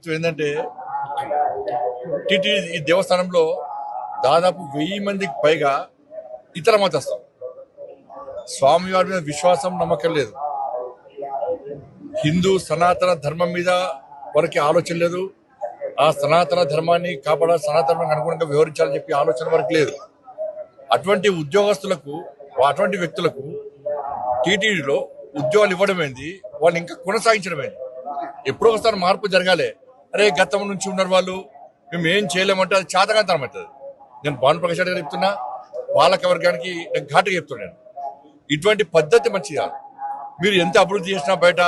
వాస్తవం ఏంటంటే టీటీడీ ఈ దేవస్థానంలో దాదాపు 1000 మందికి పైగా ఇతర మతస్థులు. స్వామివారి మీద విశ్వాసం నమ్మకం లేదు, హిందూ సనాతన ధర్మం మీద వారికి ఆలోచన లేదు, ఆ సనాతన ధర్మాన్ని కాపాడాలి, సనాతనానికి అనుగుణంగా వివరించాలని చెప్పి ఆలోచన వరకు లేదు. అటువంటి ఉద్యోగస్తులకు, అటువంటి వ్యక్తులకు టీటీడీలో ఉద్యోగాలు ఇవ్వడమేంది, వాళ్ళు ఇంకా కొనసాగించడమేంది? ఎప్పుడో ఒకసారి మార్పు జరగాలి. అరే గతం నుంచి ఉన్నారు వాళ్ళు, మేము ఏం చేయలేమంటే అది చేతకాంతనం అవుతుంది. నేను భానుప్రకాష్ రెడ్డి గారు చెప్తున్నా, పాలక వర్గానికి నేను ఘాటుగా చెప్తున్నాను, ఇటువంటి పద్ధతి మంచిది కాదు. మీరు ఎంత అభివృద్ధి చేసినా, బయట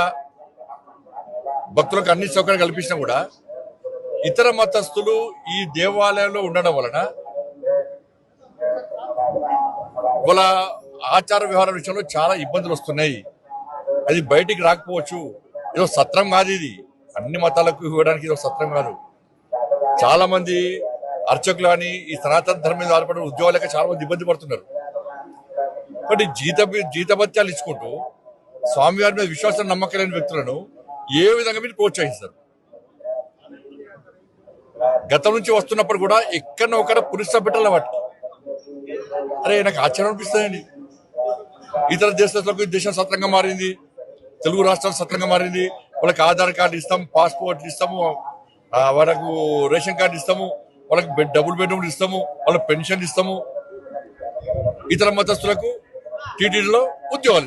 భక్తులకు అన్ని సౌకర్యాలు కల్పించినా కూడా ఇతర మతస్థులు ఈ దేవాలయంలో ఉండడం వలన వాళ్ళ ఆచార వ్యవహారాల విషయంలో చాలా ఇబ్బందులు వస్తున్నాయి. అది బయటికి రాకపోవచ్చు. ఏదో సత్రం కాదు ఇది, అన్ని మతాలకు ఇవ్వడానికి ఇది సత్రం కాదు. చాలా మంది అర్చకులు అని ఈ సనాతన ధర్మం మీద ఆధారపడిన ఉద్యోగాలక చాలా మంది ఇబ్బంది పడుతున్నారు. కాబట్టి జీతభత్యాలు ఇచ్చుకుంటూ స్వామివారి మీద విశ్వాసం నమ్మకం లేని వ్యక్తులను ఏ విధంగా మీరు ప్రోత్సహిస్తారు? గతం నుంచి వస్తున్నప్పుడు కూడా ఎక్కడో ఒకడ పురుష పెట్టాల వాటికి. అరే నాకు ఆశ్చర్యం అనిపిస్తుందండి, ఇతర దేశాలకు దేశం సత్రంగా మారింది, తెలుగు రాష్ట్రాలు సత్రంగా మారింది. వాళ్ళకి ఆధార్ కార్డు ఇస్తాము, పాస్పోర్ట్ ఇస్తాము, వాళ్ళకు రేషన్ కార్డు ఇస్తాము, వాళ్ళకి డబుల్ బెడ్రూమ్ ఇస్తాము, వాళ్ళకి పెన్షన్ ఇస్తాము. ఇతర మతస్థులకు టీటీడీలో ఉద్యోగాలు ఇస్తాము.